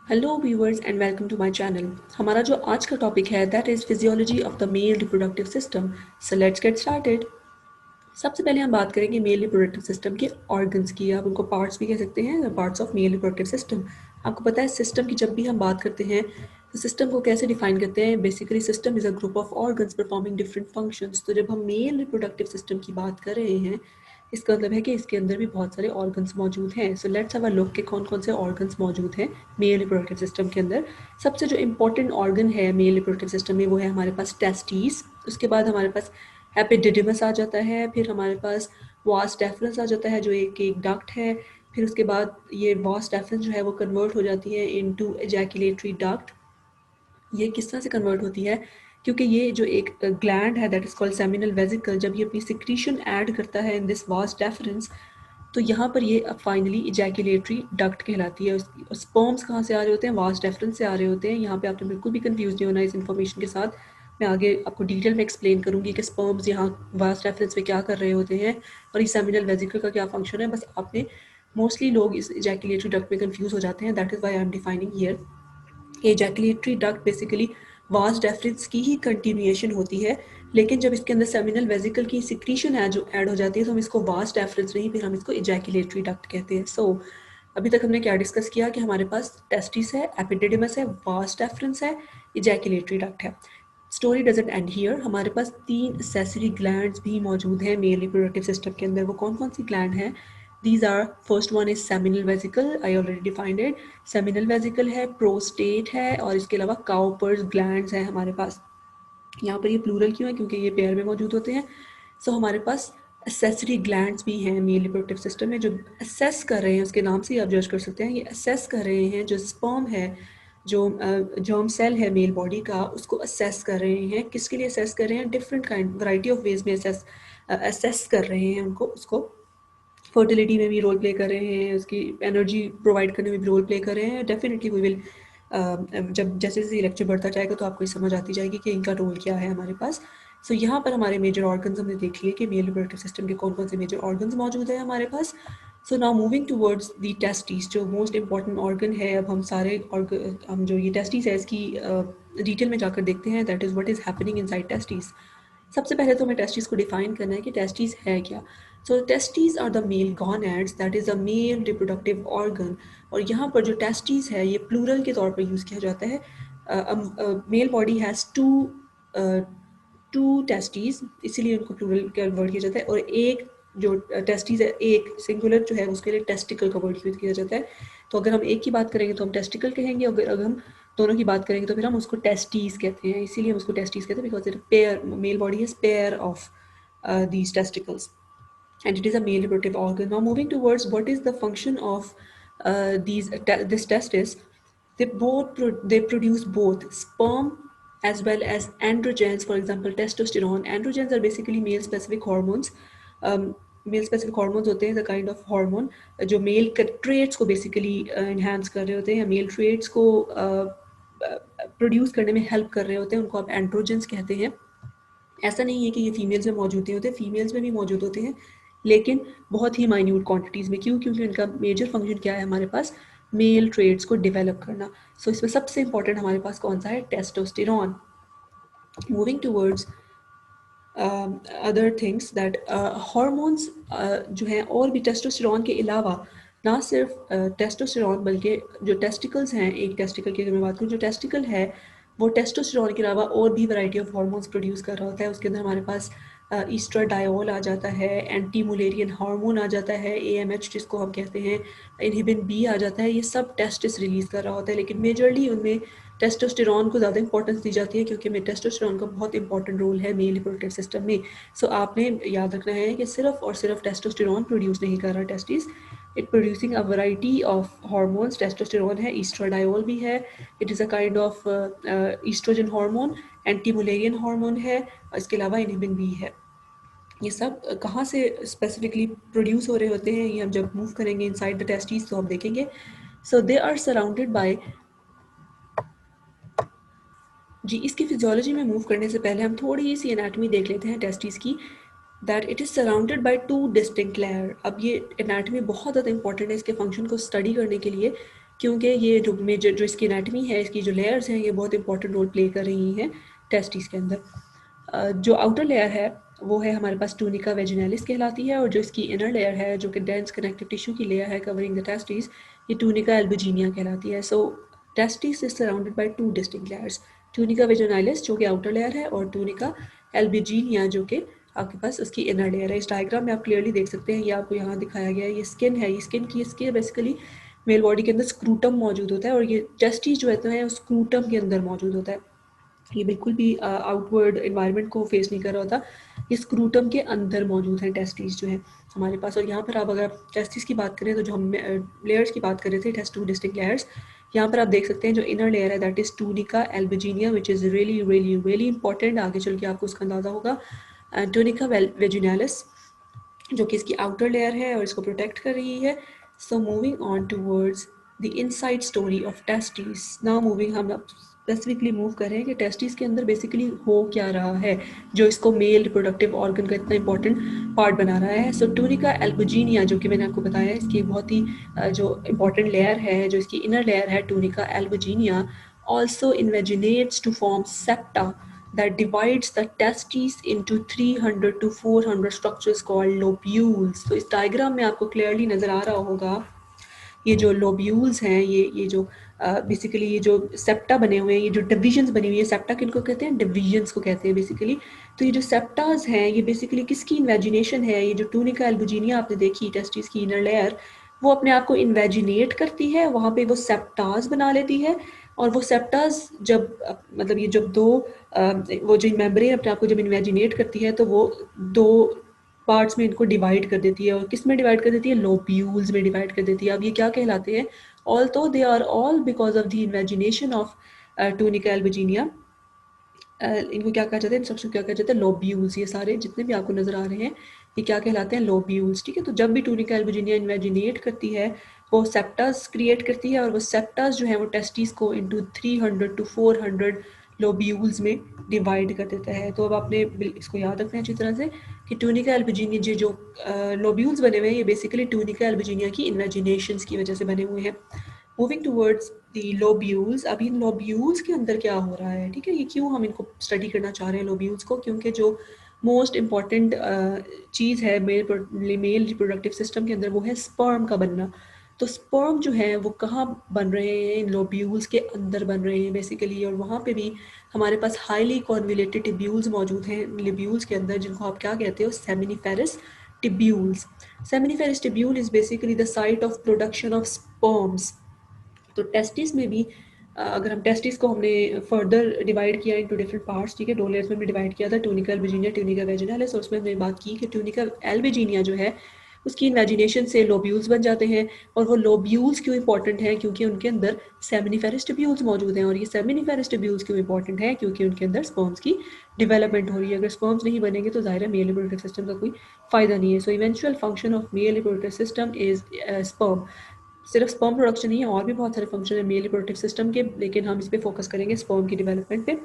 Hello viewers and welcome to my channel. हमारा जो आज का टॉपिक है that is physiology of the male reproductive system. So let's get started. सबसे पहले हम बात करेंगे मेल रिप्रोडक्टिव सिस्टम के ऑर्गन्स की, आप उनको पार्ट्स भी कह सकते हैं, parts of male reproductive system. आपको पता है सिस्टम की जब भी हम बात करते हैं तो सिस्टम को कैसे डिफाइन करते हैं। Basically system is a group of organs performing different functions. तो जब हम मेल रिप्रोडक्टिव सिस्टम की बात कर रहे हैं इसका मतलब है कि इसके अंदर भी बहुत सारे ऑर्गन्स मौजूद हैं। So let's have a look कि कौन कौन से ऑर्गन्स मौजूद हैं मेल रिप्रोडक्टिव सिस्टम के अंदर। सबसे जो इंपॉर्टेंट ऑर्गन है मेल रिप्रोडक्टिव सिस्टम में वो है हमारे पास टेस्टिस। उसके बाद हमारे पास एपिडिडिमस आ जाता है, फिर हमारे पास वास डेफरेंस आ जाता है जो एक डक्ट है। फिर उसके बाद ये वास डेफरेंस जो है वो कन्वर्ट हो जाती है इनटू एजैकुलेटरी डक्ट। ये किस तरह से कन्वर्ट होती है, क्योंकि ये जो एक ग्लैंड है that is called seminal vesicle, जब ये अपनी सिक्रीशन ऐड करता है इन दिस वास डेफरेंस तो यहाँ पर ये अब फाइनली इजैकुलेटरी डक्ट कहलाती है। और स्पर्म्स कहाँ से आ रहे होते हैं, वास डेफरेंस से आ रहे होते हैं। यहाँ पे आपने बिल्कुल भी कंफ्यूज नहीं होना इस इन्फॉर्मेशन के साथ। मैं आगे आपको डिटेल में एक्सप्लेन करूँगी कि स्पर्म्स यहाँ वास डेफरेंस में क्या कर रहे होते हैं और इस सेमिनल वेसिकल का क्या फंक्शन है। बस आपने मोस्टली लोग इस इजैकुलेटरी डक्ट में कंफ्यूज हो जाते हैं, that is why I am defining here. Ejaculatory duct basically vas deferens की ही कंटिन्यूएशन होती है, लेकिन जब इसके अंदर सेमिनल वेसिकल की सिक्रीशन है जो ऐड हो जाती है तो हम इसको वास डेफरेंस नहीं, फिर हम इसको इजैकुलेटरी डक्ट कहते हैं। सो अभी तक हमने क्या डिस्कस किया कि हमारे पास टेस्टिस है, एपिडिडिमस है, वास डेफरेंस है, इजैकुलेटरी डक्ट है। Story doesn't and here. हमारे पास 3 एक्सेसरी ग्लैंड्स भी मौजूद हैं मेल रिप्रोडक्टिव सिस्टम के अंदर। वो कौन कौन सी ग्लैंड हैं? These are, first one is seminal vesicle, I already defined it. Seminal vesicle है, प्रोस्टेट है और इसके अलावा काउपर्स ग्लैंड्स हैं हमारे पास। यहाँ पर ये प्लूरल क्यों है, क्योंकि ये पेयर में मौजूद होते हैं। सो हमारे पास एसेसरी ग्लैंड्स भी हैं मेल रिप्रोडक्टिव सिस्टम में जो असेस कर रहे हैं, उसके नाम से ही आप जज कर सकते हैं, ये असेस कर रहे हैं जो स्पर्म है, जो जर्म सेल है मेल बॉडी का, उसको असेस कर रहे हैं। किसके लिए असेस कर रहे हैं? Different kind variety of ways में असेस कर रहे हैं उनको, उसको फर्टिलिटी में भी रोल प्ले कर रहे हैं, उसकी एनर्जी प्रोवाइड करने में भी रोल प्ले कर रहे हैं। डेफिनेटली वी विल जब जैसे जैसे लेक्चर बढ़ता जाएगा तो आपको समझ आती जाएगी कि इनका रोल क्या है हमारे पास। सो यहाँ पर हमारे मेजर ऑर्गन्स हमने देख लिए कि मेल रिप्रोडक्टिव सिस्टम के कौन कौन से मेजर ऑर्गन्स मौजूद हैं हमारे पास। So now moving towards the testis, जो मोस्ट इंपॉर्टेंट ऑर्गन है। अब हम सारे हम जो ये टेस्टिस है इसकी डिटेल में जाकर देखते हैं, that is what is happening inside testis. सबसे पहले तो हमें टेस्टिस को डिफाइन करना है कि टेस्टिस है क्या। So testis are the male gonads, that is a male reproductive organ. और यहाँ पर जो टेस्टिस है ये प्लूरल के तौर पर यूज़ किया जाता है। Male body has two testis, इसीलिए उनको प्लूरल का वर्ड किया जाता है। और एक जो टेस्टिस है, एक सिंगुलर जो है उसके लिए टेस्टिकल का वर्ड यूज़ किया जाता है। तो अगर हम एक की बात करेंगे तो हम टेस्टिकल कहेंगे, अगर हम दोनों की बात करेंगे तो फिर हम उसको टेस्टीज कहते हैं। इसीलिए हम उसको टेस्टीज कहते हैं because it pair, male body is pair of these testicles and it is a male reproductive organ. Now moving towards what is the function of this testis, they produce both sperm as well as androgens. For example, testosterone, androgens are basically male specific hormones. Male specific hormones होते हैं the kind of hormone जो male traits को basically enhance कर रहे होते हैं या mail traits को प्रोड्यूस करने में हेल्प कर रहे होते हैं, उनको आप एंड्रोजेंस कहते हैं। ऐसा नहीं है कि ये फीमेल्स में मौजूद नहीं होते, फीमेल्स में भी मौजूद होते हैं लेकिन बहुत ही माइन्यूट क्वांटिटीज़ में। क्यों? क्योंकि इनका मेजर फंक्शन क्या है हमारे पास? मेल ट्रेड्स को डेवलप करना। सो इसमें सबसे इंपॉर्टेंट हमारे पास कौन सा है? Testosterone. Moving towards other things that hormones जो हैं और भी टेस्टोस्टेरॉन के अलावा, ना सिर्फ टेस्टोस्टेरॉन बल्कि जो टेस्टिकल्स हैं, एक टेस्टिकल की अगर मैं बात करूँ, जो टेस्टिकल है वो टेस्टोस्टेरॉन के अलावा और भी वैरायटी ऑफ हार्मोन्स प्रोड्यूस कर रहा होता है। उसके अंदर हमारे पास ईस्ट्राडायोल आ जाता है, एंटी मुलेरियन हार्मोन आ जाता है, AMH जिसको हम कहते हैं, इनहिबिन बी आ जाता है। ये सब टेस्टिस रिलीज़ कर रहा होता है, लेकिन मेजरली उनमें टेस्टोस्टेरॉन को ज़्यादा इंपॉर्टेंस दी जाती है क्योंकि में टेस्टोस्टेरॉन का बहुत इंपॉर्टेंट रोल है मेल रिप्रोडक्टिव सिस्टम में। सो आपने याद रखना है कि सिर्फ और सिर्फ टेस्टोस्टेरॉन प्रोड्यूस नहीं कर रहा testis, it producing a variety of hormones. Testosterone है, ईस्ट्राडायोल भी है, it is a kind of oestrogen hormone, anti Mullerian hormone है, इसके अलावा इनहिबिन बी है। ये सब कहाँ से स्पेसिफिकली प्रोड्यूस हो रहे होते हैं ये हम जब मूव करेंगे इनसाइड द टेस्टिस तो हम देखेंगे। सो दे आर सराउंडेड बाय, जी इसकी फिजियोलॉजी में मूव करने से पहले हम थोड़ी सी एनाटमी देख लेते हैं टेस्टिस की। That it is surrounded by 2 distinct layer. अब ये एनाटमी बहुत ज़्यादा इंपॉर्टेंट है इसके फंक्शन को स्टडी करने के लिए। क्योंकि ये जो मेजर जो इसकी एनाटमी है, इसकी जो लेयर्स हैं, ये बहुत इंपॉर्टेंट रोल प्ले कर रही हैं टेस्टिस के अंदर। जो आउटर लेयर है वो है हमारे पास टूनिका वेजिनैलिस कहलाती है, और जो इसकी इनर लेयर है जो कि डेंस कनेक्टिव टिश्यू की लेयर है कवरिंग द टेस्टिस, ये टूनिका एल्बुजिनिया कहलाती है। So testis is surrounded by two distinct layers, tunica vaginalis जो कि आउटर लेयर है और टूनिका एल्बुजिनिया जो कि आपके पास उसकी इनर लेयर है। इस डायग्राम में आप क्लियरली देख सकते हैं, ये आपको यहाँ दिखाया गया है, ये स्किन है, ये स्किन की इसके बेसिकली मेल बॉडी के अंदर स्क्रूटम मौजूद होता है, और ये टेस्टिस जो है उस स्क्रूटम के अंदर मौजूद होता है। ये बिल्कुल भी आउटवर्ड इन्वायरमेंट को फेस नहीं कर रहा होता, ये स्क्रूटम के अंदर मौजूद है टेस्टिस जो है हमारे पास। और यहाँ पर आप अगर टेस्टिस की बात करें तो जो हम लेयर्स की बात कर रहे थे, it has to distinct layers. यहाँ पर आप देख सकते हैं जो इनर लेयर है that is tunica albuginea which is really really really important, आगे चल के आपको उसका अंदाज़ा होगा। टूनिका वेजिनैलिस जो कि इसकी आउटर लेयर है और इसको प्रोटेक्ट कर रही है। So moving on towards the inside story of testis, now moving हम स्पेसिफिकली मूव कर रहे हैं कि टेस्टिस के अंदर बेसिकली हो क्या रहा है जो इसको मेल रिप्रोडक्टिव ऑर्गन का इतना इंपॉर्टेंट पार्ट बना रहा है। सो टूनिका एल्बुजिनिया जो कि मैंने आपको बताया, इसकी बहुत ही जो इंपॉर्टेंट लेयर है, जो इसकी इनर लेयर है tunica albuginea, also invaginates to form septa that divides the testes into 300 to 400 structures called lobules। तो इस डायग्राम में आपको क्लियरली नज़र आ रहा होगा ये जो लोब्यूल्स हैं, ये जो बेसिकली ये जो सेप्टा बने हुए हैं, ये जो डिविजन्स बनी हुई है, सेप्टा किनको कहते हैं, डिविजन्स को कहते हैं बेसिकली। तो ये जो सेप्टाज हैं ये बेसिकली किसकी इन्वेजिनेशन है, ये जो टूनिका एल्बुजिनिया आपने देखी टेस्टिस की इनर लेयर, वो अपने आप को इन्वेजिनेट करती है, वहाँ पे वो सेप्टाज बना लेती है, और वो सेप्टाज जब मतलब ये जब दो वो जो मेम्ब्रेन अपने आप को जब इन्वेजिनेट करती है तो वो दो पार्ट्स में इनको डिवाइड कर देती है, और किस में डिवाइड कर देती है, लोब्यूल्स में डिवाइड कर देती है। अब ये क्या कहलाते हैं, although they are all because of the invagination of tunica albuginea, इनको क्या कहा जाता है, इन सबको क्या कहा जाता है, लोब्यूल्स। ये सारे जितने भी आपको नजर आ रहे हैं ये क्या कहलाते हैं, लोब्यूल्स। ठीक है, तो जब भी टूनिका एल्बुजिनिया इन्वेजिनेट करती है वो सेप्टास क्रिएट करती है, और वो सेप्टास जो है वो टेस्टिस को इंटू 300 टू 400 लोब्यूल्स में डिवाइड कर देता है। तो अब आपने इसको याद रखना है अच्छी तरह से कि टूनिका एल्बुजिनिया जो लोब्यूल्स बने हुए हैं ये बेसिकली टूनिका एल्बुजिनिया की इन्वेजिनेशंस की वजह से बने हुए हैं। मूविंग टूवर्ड्स द लोब्यूल्स, अब इन लोब्यूल्स के अंदर क्या हो रहा है, ठीक है, ये क्यों हम इनको स्टडी करना चाह रहे हैं लोब्यूल्स को, क्योंकि जो मोस्ट इम्पॉर्टेंट चीज़ है मेल रिप्रोडक्टिव सिस्टम के अंदर वो है स्पर्म का बनना। तो स्पर्म जो है वो कहाँ बन रहे हैं, इन लोब्यूल्स के अंदर बन रहे हैं बेसिकली, और वहाँ पे भी हमारे पास हाईली कॉन्विलेटेड टिब्यूल्स मौजूद हैं लिब्यूल्स के अंदर, जिनको आप क्या कहते हो, seminiferous tubules. Seminiferous tubule is basically the site of production of sperms. तो टेस्टिस में भी अगर हम टेस्टिस को हमने फर्दर डिवाइड किया इनटू डिफरेंट पार्ट्स, ठीक है, दो लेयर्स में भी डिवाइड किया था, टूनिका एल्बुजिनिया, टूनिका वेजिनालिस, और उसमें हमने बात की कि टूनिका एल्बुजिनिया जो है उसकी इन्वेजिनेशन से लोब्यूल्स बन जाते हैं। और वो लोब्यूल्स क्यों इंपॉर्टेंट हैं, क्योंकि उनके अंदर सेमिनिफेरस टिब्यूल्स मौजूद हैं, और ये सेमिनिफेरस टिब्यूल्स क्यों इंपॉर्टेंट हैं, क्योंकि उनके अंदर स्पर्म्स की डेवलपमेंट हो रही है। अगर स्पर्म्स नहीं बनेंगे तो ज़ाहिर है मेल रिप्रोडक्टिव सिस्टम का कोई फ़ायदा नहीं है। So eventual function of male reproductive system is sperm. सिर्फ स्पर्म प्रोडक्शन नहीं है, और भी बहुत सारे फंक्शन है मेल रिप्रोडक्टिव सिस्टम के, लेकिन हम इस पर फोकस करेंगे स्पर्म की डेवलपमेंट पे।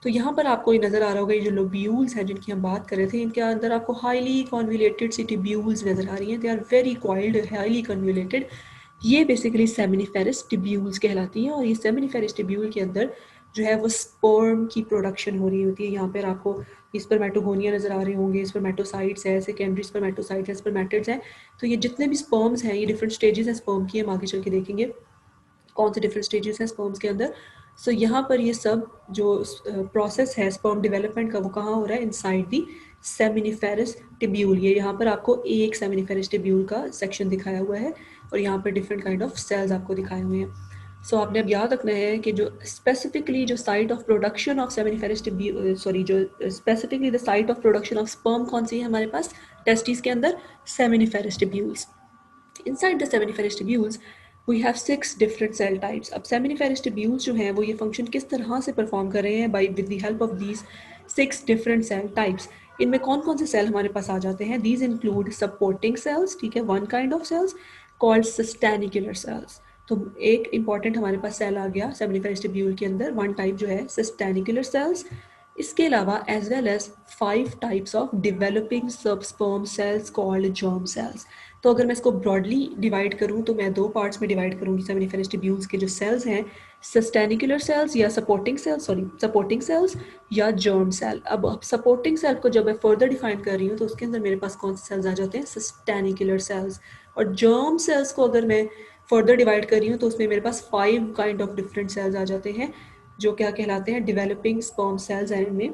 तो यहाँ पर आपको ये नज़र आ रहा होगा, ये जो लोब्यूल्स हैं जिनकी हम बात कर रहे थे, इनके अंदर आपको हाईली कॉन्व्यूलेटेड सी टिब्यूल्स नज़र आ रही हैं, they are very coiled, highly convoluted. ये बेसिकली सेमिनिफेरस टिब्यूल्स कहलाती हैं, और ये सेमिनिफेरस टिब्यूल के अंदर जो है वो स्पर्म की प्रोडक्शन हो रही होती है। यहाँ पर आपको स्पर्मेटोगोनिया नज़र आ रहे होंगे, स्पर्मेटोसाइट्स है, सेकेंडरी स्पर्मेटोसाइट्स है, स्पर्मेटिड्स हैं। तो ये जितने भी स्पर्म्स हैं ये डिफरेंट स्टेजेस हैं स्पर्म की, हम आगे चल के देखेंगे कौन से डिफरेंट स्टेजेस हैं स्पर्म्स के अंदर। सो यहाँ पर ये सब जो प्रोसेस है स्पर्म डेवलपमेंट का वो कहाँ हो रहा है, इनसाइड दी सेमिनिफेरस टिब्यूल। ये यहाँ पर आपको एक सेमिनिफेरस टिब्यूल का सेक्शन दिखाया हुआ है, और यहाँ पर डिफरेंट काइंड ऑफ सेल्स आपको दिखाए हुए हैं। सो आपने अब याद रखना है कि जो स्पेसिफिकली जो site of production of seminiferous tubule, sorry, जो specifically the site of production of sperm कौन सी है हमारे पास टेस्टिस के अंदर, seminiferous tubules. Inside the seminiferous tubules we have 6 different cell types। अब seminiferous tubules जो हैं वो ये फंक्शन किस तरह से परफॉर्म कर रहे हैं, by with the help of these 6 different cell types। इनमें कौन कौन से सेल हमारे पास आ जाते हैं, these include supporting cells, ठीक है, one kind of cells called sustenicular cells। तो एक इंपॉर्टेंट हमारे पास सेल आ गया सेमिनिफेरस ट्यूब्यूल के अंदर, वन टाइप जो है सस्टेनिकुलर सेल्स, इसके अलावा as well as 5 types of developing sub sperm cells called germ cells. तो अगर मैं इसको ब्रॉडली डिवाइड करूँ तो मैं 2 पार्ट्स में डिवाइड करूँगी सेमिनिफेरस ट्यूब्यूल्स के जो सेल्स हैं, सस्टेनिकुलर सेल्स या सपोर्टिंग सेल्स या जर्म सेल। अब सपोर्टिंग सेल को जब मैं फर्दर डिफाइन कर रही हूँ तो उसके अंदर मेरे पास कौन से सेल्स आ जाते हैं, सस्टेनिकुलर सेल्स। और जर्म सेल्स को अगर मैं फर्दर डिवाइड कर रही हूँ तो उसमें मेरे पास 5 काइंड ऑफ डिफरेंट सेल्स आ जाते हैं जो क्या कहलाते हैं, डेवलपिंग स्पर्म सेल्स हैं इनमें,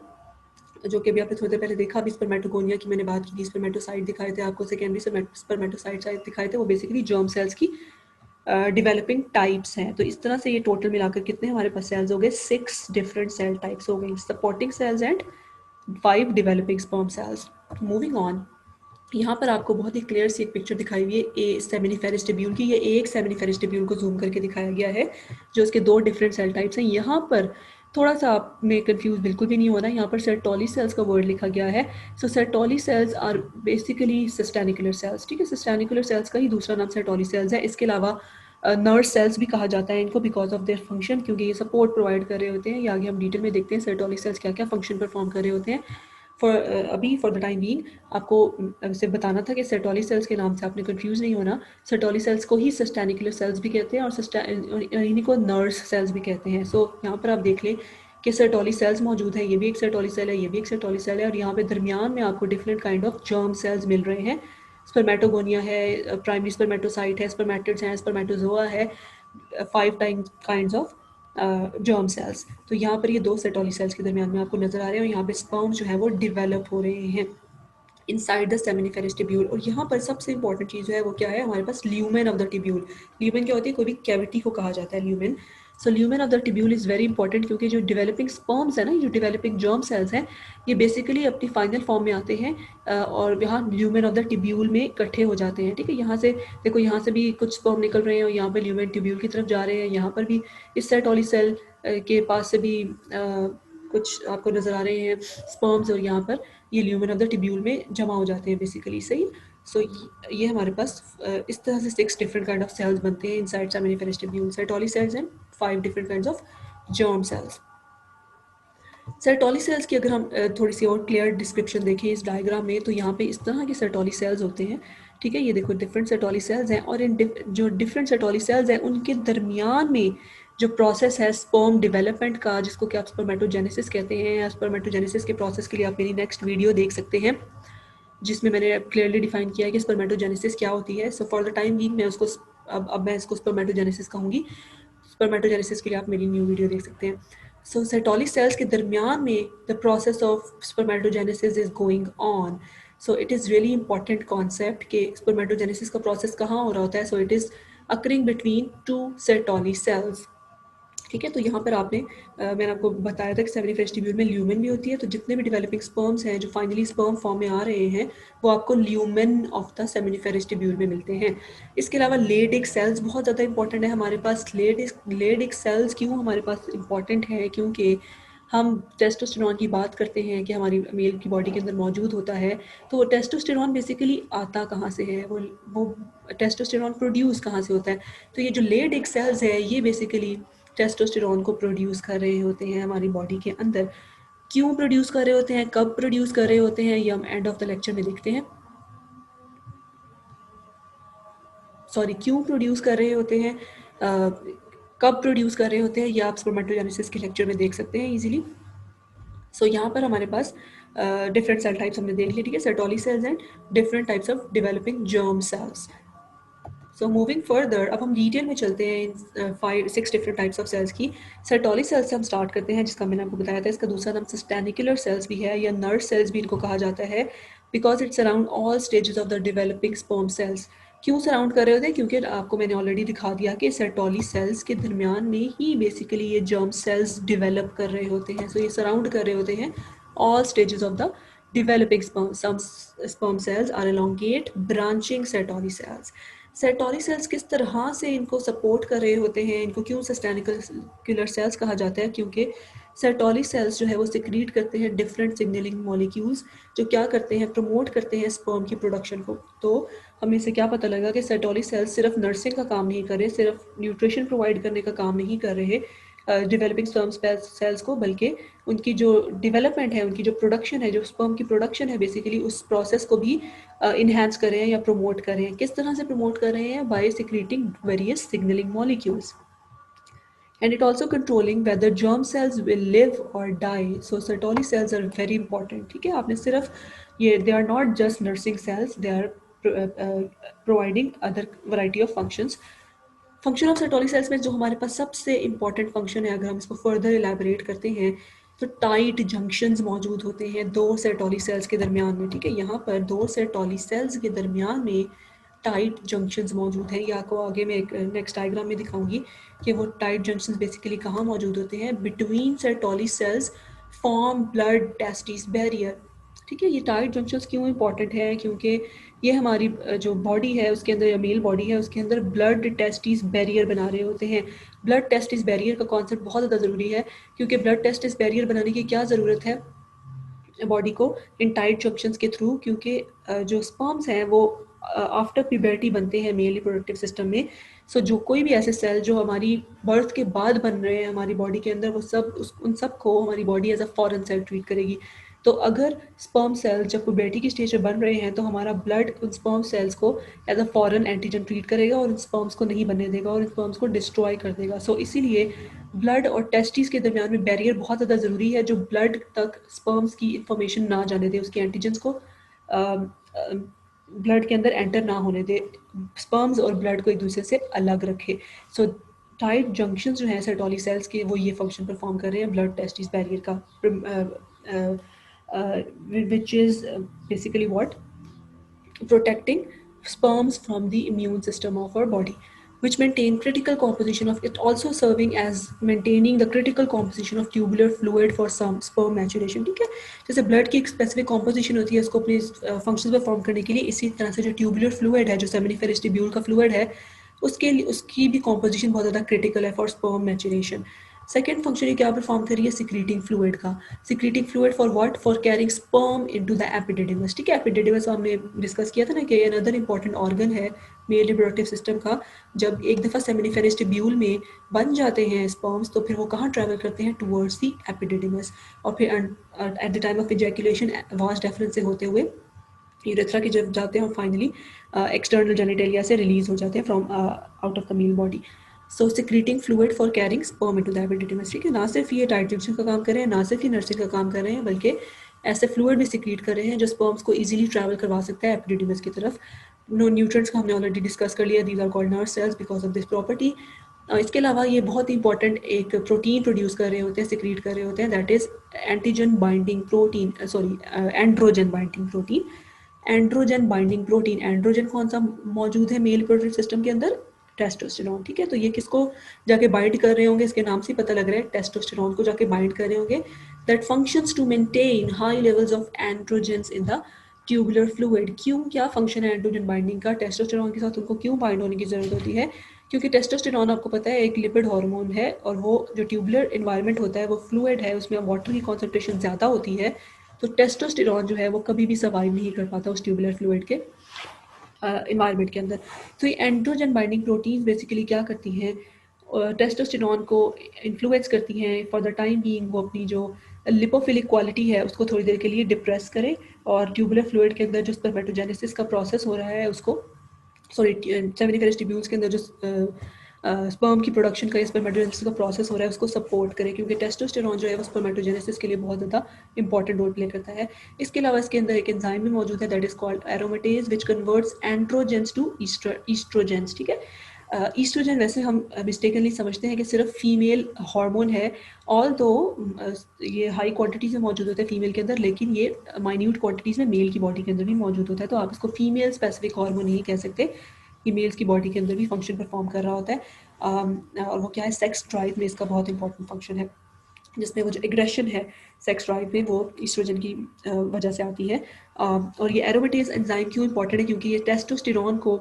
जो कि अभी आपने थोड़ी देर पहले देखा। अभी स्पर्मेटोगोनिया की मैंने बात की थी, स्पर्मेटोसाइट दिखाए थे आपको, सेकेंडरी स्पर्मेटोसाइट दिखाए थे, वो बेसिकली जर्म सेल्स की डेवलपिंग टाइप्स हैं। तो इस तरह से ये टोटल मिलाकर कितने हमारे पास सेल्स हो गए, 6 डिफरेंट सेल टाइप्स हो गई, supporting sales and 5 developing sperm cells. Moving on, यहाँ पर आपको बहुत ही क्लियर सी एक पिक्चर दिखाई हुई है ए सेमिनिफेरस ट्यूब्यूल की। ये एक सेमिनिफेरस ट्यूब्यूल को जूम करके दिखाया गया है जो उसके 2 डिफरेंट सेल टाइप्स हैं। यहाँ पर थोड़ा सा आप में कंफ्यूज बिल्कुल भी नहीं होना, यहाँ पर सेर्टोली सेल्स का वर्ड लिखा गया है। So Sertoli cells are basically sustentacular cells, ठीक है। सिस्टेनिकुलर सेल्स का ही दूसरा नाम सेर्टोली सेल्स है। इसके अलावा नर्स सेल्स भी कहा जाता है इनको बिकॉज ऑफ देयर फंक्शन, क्योंकि ये सपोर्ट प्रोवाइड कर रहे होते हैं। ये आगे हम डिटेल में देखते हैं सेर्टोली सेल्स क्या क्या फंक्शन परफॉर्म कर रहे होते हैं। फॉर द टाइम बीइंग आपको सिर्फ बताना था कि सेर्टोली सेल्स के नाम से आपने कंफ्यूज नहीं होना। सेर्टोली सेल्स को ही सिस्टेनिकुलर सेल्स भी कहते हैं और इन्हीं को नर्स सेल्स भी कहते हैं। सो यहाँ पर आप देख लें कि सेर्टोली सेल्स मौजूद है, ये भी एक सेर्टोली सेल है, ये भी एक सेर्टोली सेल है, और यहाँ पे दरमियान में आपको different kind of germ cells मिल रहे हैं। स्पर्मेटोगोनिया है, प्राइमरी स्पर्मेटोसाइट है, स्पर्मेटिड्स हैं, स्पर्मेटोजोआ है, 5 काइंड्स ऑफ जर्म सेल्स। तो यहाँ पर ये 2 सेर्टोली सेल्स के दरमियान में आपको नजर आ रहे हैं और यहाँ पे स्पर्म जो है वो डिवेलप हो रहे हैं इनसाइड द सेमिनिफेरस ट्यूब्यूल। और यहाँ पर सबसे इंपॉर्टेंट चीज़ जो है वो क्या है, हमारे पास lumen of the tubule. Lumen क्या होती है, कोई भी कैविटी को कहा जाता है lumen. So lumen of the tubule is very important, क्योंकि जो डेवलपिंग स्पर्म्स है ना, जो डेवलपिंग जर्म सेल्स हैं, ये बेसिकली अपनी फाइनल फॉर्म में आते हैं और यहाँ ल्यूमेन ऑफ द ट्यूब्यूल में इकट्ठे हो जाते हैं, ठीक है। यहाँ से देखो, यहाँ से भी कुछ स्पर्म निकल रहे हैं और यहाँ पर ल्यूमेन ट्यूब्यूल की तरफ जा रहे हैं। यहाँ पर भी इस सेर्टोली सेल के पास से भी कुछ आपको नज़र आ रहे हैं स्पर्म्स, और यहाँ पर ये ल्यूमेन ऑफ द ट्यूब्यूल में जमा हो जाते हैं बेसिकली, सही। सो ये हमारे पास इस तरह से 6 डिफरेंट काइंड ऑफ सेल्स बनते हैं inside seminiferous tubule, Sertoli cells and 5 different kinds of germ cells. Sertoli cells की अगर हम थोड़ी सी और क्लियर डिस्क्रिप्शन देखें इस डायग्राम में, तो यहाँ पे इस तरह के सेर्टोली सेल्स होते हैं, ठीक है। ये देखो डिफरेंट सेर्टोली सेल्स हैं, और इन जो डिफरेंट सेर्टोली सेल्स हैं उनके दरमियान में जो प्रोसेस है स्पर्म डेवलपमेंट का, जिसको कि आप स्पर्मेटोजेनेसिस कहते हैं, या स्पर्मेटोजेनेसिस के प्रोसेस के लिए आप मेरी नेक्स्ट वीडियो देख सकते हैं जिसमें मैंने क्लियरली डिफाइन किया है कि स्पर्मेटोजेनेसिस क्या होती है। So for the time being मैं उसको अब मैं इसको स्पर्मेटोजेनेसिस कहूँगी। स्पर्मेटोजेनेसिस के लिए आप मेरी न्यू वीडियो देख सकते हैं। सो सेर्टोली सेल्स के दरमियान में the process of spermatogenesis is going on. So it is really important concept कि स्पर्मेटोजेनेसिस का प्रोसेस कहाँ हो रहा होता है। So it is occurring between 2 Sertoli cells, ठीक है। तो यहाँ पर आपने मैंने आपको बताया था कि सेमिनिफेरस ट्यूब्यूल में ल्यूमेन भी होती है। तो जितने भी डेवलपिंग स्पर्म्स हैं जो फाइनली स्पर्म फॉर्म में आ रहे हैं वो आपको lumen of the seminiferous tubule में मिलते हैं। इसके अलावा लेडिक सेल्स बहुत ज़्यादा इंपॉर्टेंट है हमारे पास। लेडिक सेल्स क्यों हमारे पास इंपॉर्टेंट है, क्योंकि हम टेस्टोस्टेरोन की बात करते हैं कि हमारी मेल की बॉडी के अंदर मौजूद होता है। तो टेस्टोस्टेरोन बेसिकली आता कहाँ से है, वो टेस्टोस्टेरोन प्रोड्यूस कहाँ से होता है। तो ये जो लेडिक सेल्स है ये बेसिकली टेस्टोस्टेरोन को प्रोड्यूस कर रहे होते हैं हमारी बॉडी के अंदर। क्यों प्रोड्यूस कर रहे होते हैं, कब प्रोड्यूस कर रहे होते हैं, ये हम एंड ऑफ द लेक्चर में देखते हैं। क्यों प्रोड्यूस कर रहे होते हैं, कब प्रोड्यूस कर रहे होते हैं, ये आप स्पर्मेटोजेनेसिस के लेक्चर में देख सकते हैं इजीली। सो यहाँ पर हमारे पास डिफरेंट सेल टाइप्स हमने देख ली, ठीक है। Sertoli cells and different types of developing germ cells. So moving further, अब हम डिटेल में चलते हैं इन 5-6 डिफरेंट टाइप्स ऑफ सेल्स की। सेर्टोली सेल्स से हम स्टार्ट करते हैं, जिसका मैंने आपको बताया था। इसका दूसरा नाम सिस्टेनिकुलर सेल्स भी है या नर्व सेल्स भी इनको कहा जाता है, because it's around all stages of the developing sperm cells. क्यों सराउंड कर रहे होते हैं, क्योंकि आपको मैंने ऑलरेडी दिखा दिया कि सेर्टोली सेल्स के दरमियान में ही बेसिकली ये जर्म सेल्स डिवेलप कर रहे होते हैं। सो ये सराउंड कर रहे होते हैं all stages of the developing sperm. Some sperm cells are elongate branching Sertoli cells. Sertoli cells किस तरह से इनको सपोर्ट कर रहे होते हैं, इनको क्यों सिस्टेनिकुलर सेल्स कहा जाता है, क्योंकि सेर्टोली सेल्स जो है वो सिक्रीट करते हैं डिफरेंट सिग्नलिंग मॉलिक्यूल्स जो क्या करते हैं, प्रमोट करते हैं स्पर्म की प्रोडक्शन को। तो हमें से क्या पता लगा कि सेर्टोली सेल्स सिर्फ नर्सिंग का काम नहीं कर रहे, सिर्फ न्यूट्रिशन प्रोवाइड करने का काम नहीं कर रहे, डेवलपिंग स्पर्म सेल्स को, बल्कि उनकी जो डेवलपमेंट है, उनकी जो प्रोडक्शन है, जो स्पर्म की प्रोडक्शन है बेसिकली, उस प्रोसेस को भी इन्हांस कर रहे हैं या प्रमोट कर रहे हैं। किस तरह से प्रमोट कर रहे हैं? By secreting various signalling molecules, and it also controlling whether germ cells will live or die. So Sertoli cells are very important. ठीक है, आपने सिर्फ ये, they are not just nursing cells, they are providing other variety of functions. Function of Sertoli cells में जो हमारे पास सबसे important function है, अगर हम इसको फर्दर इलेबोरेट करते हैं, तो टाइट जंक्शंस मौजूद होते हैं दो सर्टोली सेल्स के दरमियान में। ठीक है, यहाँ पर दो सर्टोली सेल्स के दरमियान में टाइट जंक्शंस मौजूद हैं। ये आपको आगे मैं एक नेक्स्ट डायग्राम में दिखाऊंगी कि वो टाइट जंक्शंस बेसिकली कहाँ मौजूद होते हैं। Between Sertoli cells form blood testis barrier. ठीक है, ये टाइट जंक्शंस क्यों इंपॉर्टेंट है? क्योंकि ये हमारी जो बॉडी है उसके अंदर, या मेल बॉडी है उसके अंदर, ब्लड टेस्टिस बैरियर बना रहे होते हैं। ब्लड टेस्टिस बैरियर का कॉन्सेप्ट बहुत ज़्यादा ज़रूरी है, क्योंकि ब्लड टेस्टिस बैरियर बनाने की क्या ज़रूरत है बॉडी को इन टाइट जंक्शंस के थ्रू? क्योंकि जो स्पर्म्स हैं वो आफ्टर प्यूबर्टी बनते हैं मेल रिप्रोडक्टिव सिस्टम में। सो जो कोई भी ऐसे सेल जो हमारी बर्थ के बाद बन रहे हैं हमारी बॉडी के अंदर, वो सब उन सब को हमारी body as a foreign cell treat करेगी। तो अगर स्पर्म सेल जब प्यूबर्टी की स्टेज पर बन रहे हैं तो हमारा ब्लड उन स्पर्म सेल्स को as a foreign antigen treat करेगा और उन स्पर्म्स को नहीं बनने देगा और इन स्पर्म्स को डिस्ट्रॉय कर देगा। सो इसीलिए ब्लड और टेस्टिस के दरमियान में बैरियर बहुत ज़्यादा ज़रूरी है, जो ब्लड तक स्पर्म्स की इंफॉर्मेशन ना जाने दे, उसके एंटीजन्स को ब्लड के अंदर एंटर ना होने दे, स्पर्म्स और ब्लड को एक दूसरे से अलग रखे। सो टाइट जंक्शन जो हैं सर्टोली सेल्स के, वो ये फंक्शन परफॉर्म कर रहे हैं ब्लड टेस्टिस बैरियर का, which is basically what, protecting sperms from the immune system of our body, which maintain critical composition of it, also serving as maintaining the critical composition of tubular fluid for some sperm maturation. ठीक है, जैसे blood की एक specific composition होती है उसको अपने function perform करने के लिए, इसी तरह से जो ट्यूबुलर फ्लूइड है, जो सेमिनिफेरस ट्यूब्यूल का फ्लूइड है, उसके लिए उसकी भी कॉम्पोजिशन बहुत ज़्यादा क्रिटिकल है for sperm maturation. Second function ये क्या परफॉर्म करिए? सिक्रीटिंग फ्लूइड का। Secreting fluid for what? For carrying sperm into the epididymis. ठीक है, एपिडिडिमस हमने डिस्कस किया था ना कि अनदर इंपॉर्टेंट ऑर्गन है मेल रिप्रोडक्टिव सिस्टम का। जब एक दफ़ा सेमिनिफेरस ट्यूब्यूल में बन जाते हैं स्पर्म्स, तो फिर वो कहाँ ट्रैवल करते हैं? टूवर्ड्स द एपिडिडिमस, और फिर at the time of ejaculation vas deferens से होते हुए यूरेथ्रा की जब जाते हैं और फाइनली एक्सटर्नल जेनिटेलिया से रिलीज हो जाते हैं from out of the male body. So secreting fluid for carrying sperm into the epididymis. ठीक है, ना सिर्फ ये टाइट जंक्शन का काम कर रहे हैं, ना सिर्फ ये नर्सिंग का काम कर रहे हैं, बल्कि ऐसे फ्लूइड भी सिक्रीट कर रहे हैं जो स्पर्म्स को इजीली ट्रैवल करवा सकता है एपिडिडिमस की तरफ। नो न्यूट्रिएंट्स का हमने ऑलरेडी डिस्कस कर लिया, these are called nerve cells because of this property. इसके अलावा ये बहुत इंपॉर्टेंट एक प्रोटीन प्रोड्यूस कर रहे होते हैं, सिक्रीट कर रहे होते हैं, that is antigen binding protein, sorry androgen binding protein. Androgen binding protein, androgen कौन सा मौजूद है मेल रिप्रोडक्टिव सिस्टम के अंदर? टेस्टोस्टेरोन। ठीक है, तो ये किसको जाके बाइंड कर रहे होंगे? इसके नाम से पता लग रहा है, टेस्टोस्टेरोन को जाके बाइंड कर रहे होंगे। That functions to maintain high levels of androgens in the tubular fluid. क्यों, क्या फंक्शन है एंड्रोजन बाइंडिंग का? टेस्टोस्टेरोन के साथ उनको क्यों बाइंड होने की जरूरत होती है? क्योंकि टेस्टोस्टेरोन आपको पता है एक लिपिड हार्मोन है, और वो जो ट्यूबुलर इन्वायरमेंट होता है वो फ्लूइड है, उसमें वाटर की कॉन्सेंट्रेशन ज़्यादा होती है, तो टेस्टोस्टेरोन जो है वो कभी भी सर्वाइव नहीं कर पाता उस ट्यूबुलर फ्लूइड के इन्वायरमेंट के अंदर। तो ये एंड्रोजन बाइंडिंग प्रोटीन बेसिकली क्या करती हैं? टेस्टोस्टेरोन को इन्फ्लुएंस करती हैं फॉर द टाइम बीइंग, वो अपनी जो लिपोफिलिक क्वालिटी है उसको थोड़ी देर के लिए डिप्रेस करे, और ट्यूबुलर फ्लूइड के अंदर जो स्पर्मेटोजेनेसिस का प्रोसेस हो रहा है उसको, सॉरी सेमिनिफेरस ट्यूब्यूल्स के अंदर जो स्पर्म की प्रोडक्शन का, स्पर्मेटोजेनेसिस का प्रोसेस हो रहा है उसको सपोर्ट करें, क्योंकि टेस्टोस्टेरोन जो है वो स्पर्मेटोजेनेसिस के लिए बहुत ज़्यादा इंपॉर्टेंट रोल प्ले करता है। इसके अलावा इसके अंदर एक एंजाइम भी मौजूद है that is called aromatase, which converts androgens to estrogens. ठीक है, ईस्ट्रोजन वैसे हम मिस्टेकनली समझते हैं कि सिर्फ फीमेल हार्मोन है, ऑल तो ये हाई क्वांटिटीज़ में मौजूद होता है फीमेल के अंदर, लेकिन ये माइन्यूट क्वांटिटीज़ में मेल की बॉडी के अंदर भी मौजूद होता है। तो आप इसको फीमेल स्पेसिफिक हार्मोन नहीं कह सकते, ये मेल्स की बॉडी के अंदर भी फंक्शन परफॉर्म कर रहा होता है। और वो क्या है, सेक्स ड्राइव में इसका बहुत इंपॉर्टेंट फंक्शन है, जिसमें वो जो एग्रेशन है सेक्स ड्राइव में वो ईस्ट्रोजन की वजह से आती है। और ये एरोमेटेज एंजाइम क्यों इंपॉर्टेंट है? क्योंकि ये टेस्टोस्टेरोन को,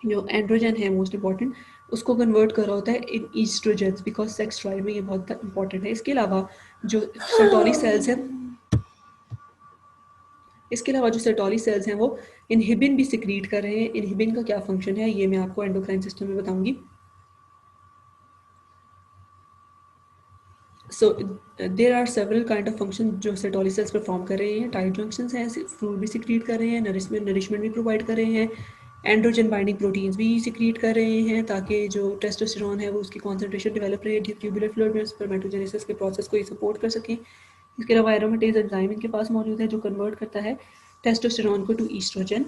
जो एंड्रोजन है मोस्ट इंपॉर्टेंट, उसको कन्वर्ट कर रहा होता है इन ईस्ट्रोजेंस, बिकॉज सेक्स ड्राइव में ये बहुत इंपॉर्टेंट है। इसके अलावा जो सर्टोली सेल्स हैं, इसके अलावा जो सर्टोली सेल्स हैं वो इनहिबिन भी सिक्रीट कर रहे हैं। इनहिबिन का क्या फंक्शन है ये मैं आपको एंडोक्राइन सिस्टम में बताऊंगी। So there are several kind of function जो सेटोली सेल्स परफॉर्म कर रहे हैं। टाइट जंक्शंस हैं, फ्रूट भी सिक्रीट कर रहे हैं, नरिशमेंट भी प्रोवाइड कर रहे हैं, एंड्रोजन बाइंडिंग प्रोटीन्स भी सिक्रीट कर रहे हैं ताकि जो टेस्टोस्टेरोन है वो उसकी कॉन्सेंट्रेशन डेवलप रहे, ट्यूबुलर फ्लूइड में स्पर्मेटोजेनेसिस के प्रोसेस को ये सपोर्ट कर सकें। इसके अलावा एरोमेटेज एंजाइम इनके पास मौजूद है जो कन्वर्ट करता है टेस्टोस्टेरोन को टू ईस्ट्रोजन,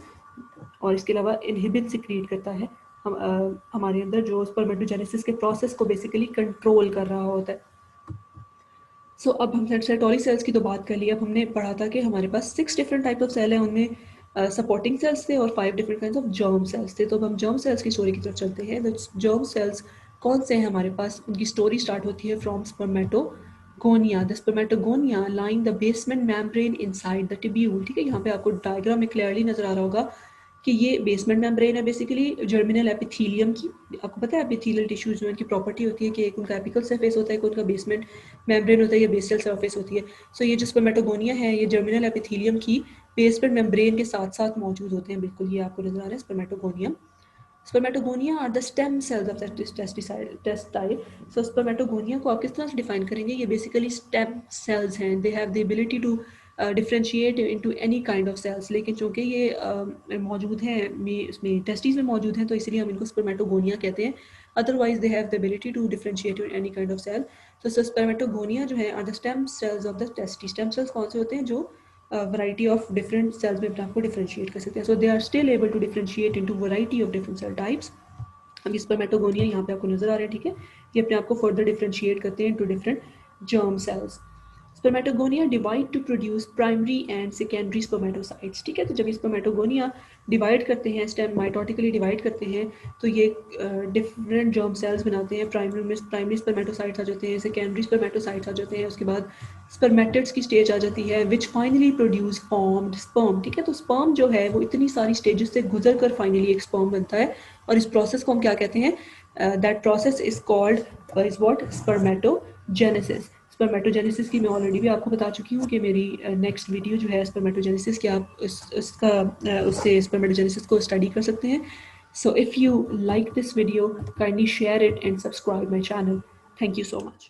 और इसके अलावा इनहिबिट सिक्रीट करता है हमारे अंदर जो स्पर्मेटोजेनेसिस के प्रोसेस को बेसिकली कंट्रोल कर रहा होता है। सो अब हम सेटोली सेल्स की तो बात कर ली। अब हमने पढ़ा था कि हमारे पास 6 डिफरेंट टाइप ऑफ सेल हैं, उनमें सपोर्टिंग सेल्स थे और 5 different kinds of germ sales थे। तो अब हम जर्म सेल्स की स्टोरी की तरफ चलते हैं। तो जर्म सेल्स कौन से हैं हमारे पास, उनकी स्टोरी स्टार्ट होती है from spermatogonia. The spermatogonia lying the basement membrane inside the tubule. ठीक है, यहाँ पे आपको डायग्राम में क्लियरली नजर आ रहा होगा कि ये बेसमेंट मेम्ब्रेन है बेसिकली जर्मिनल एपिथीलियम की। आपको पता है एपिथेलियल टिश्यूज में उनकी प्रॉपर्टी होती है कि एक उनका एपिकल सरफेस होता है, एक उनका बेसमेंट मेम्ब्रेन होता है या बेसल सरफेस होती है। सो ये जो स्पर्मेटोगोनिया है ये जर्मिनल एपिथेलियम की बेसमेंट मेम्ब्रेन के साथ साथ मौजूद होते हैं। बिल्कुल ये आपको नजर आ रहा है spermatogonium. Spermatogonia are the stem cells of testicle. सो स्पर्मेटोगोनिया को आप किस तरह से डिफाइन करेंगे, ये बेसिकली स्टेम सेल्स हैं। They have the ability to differentiate into any kind of cells, लेकिन चूंकि ये मौजूद हैं इसमें टेस्टिस में मौजूद हैं तो इसलिए हम इनको स्पर्मेटोगोनिया कहते हैं। Otherwise they have the ability to differentiate in any kind of cell. तो स्पर्मेटोगोनिया जो है are the stem cells of the testis. Stem cells कौन से होते हैं जो वैरायटी ऑफ डिफरेंट सेल्स में अपने आपको डिफ्रेंशिएट कर सकते हैं। So they are still able to differentiate into variety of different cell types. अब इस स्पर्मेटोगोनिया यहाँ पे आपको नजर आ रहे हैं, ठीक है, ये अपने आप को फर्दर डिफ्रेंशिएट करते हैं into different germ cells. Spermatogonia divide two produce primary and secondary spermatocytes. ठीक है, तो जब ये स्पर्मेटोगोनिया डिवाइड करते हैं, स्टेम माइटोटिकली डिवाइड करते हैं, तो ये डिफरेंट जर्म सेल्स बनाते हैं। प्राइमरी स्पर्मेटोसाइट्स आ जाते हैं, सेकेंडरी स्पर्मेटोसाइट्स आ जाते हैं, उसके बाद स्पर्मेटिड्स की स्टेज आ जाती है विच फाइनली प्रोड्यूस फॉर्म्ड स्पर्म। ठीक है, तो स्पर्म जो है वो इतनी सारी स्टेजेस से गुजर कर फाइनली एक स्पर्म बनता है, और इस प्रोसेस को हम क्या कहते हैं, that process is called is what, spermatogenesis. Spermatogenesis की मैं ऑलरेडी भी आपको बता चुकी हूँ कि मेरी नेक्स्ट वीडियो जो है स्पर्मेटोजेनेसिस की, आप उससे स्पर्मेटोजेनेसिस को स्टडी कर सकते हैं। So if you like this video kindly share it and subscribe my channel. Thank you so much.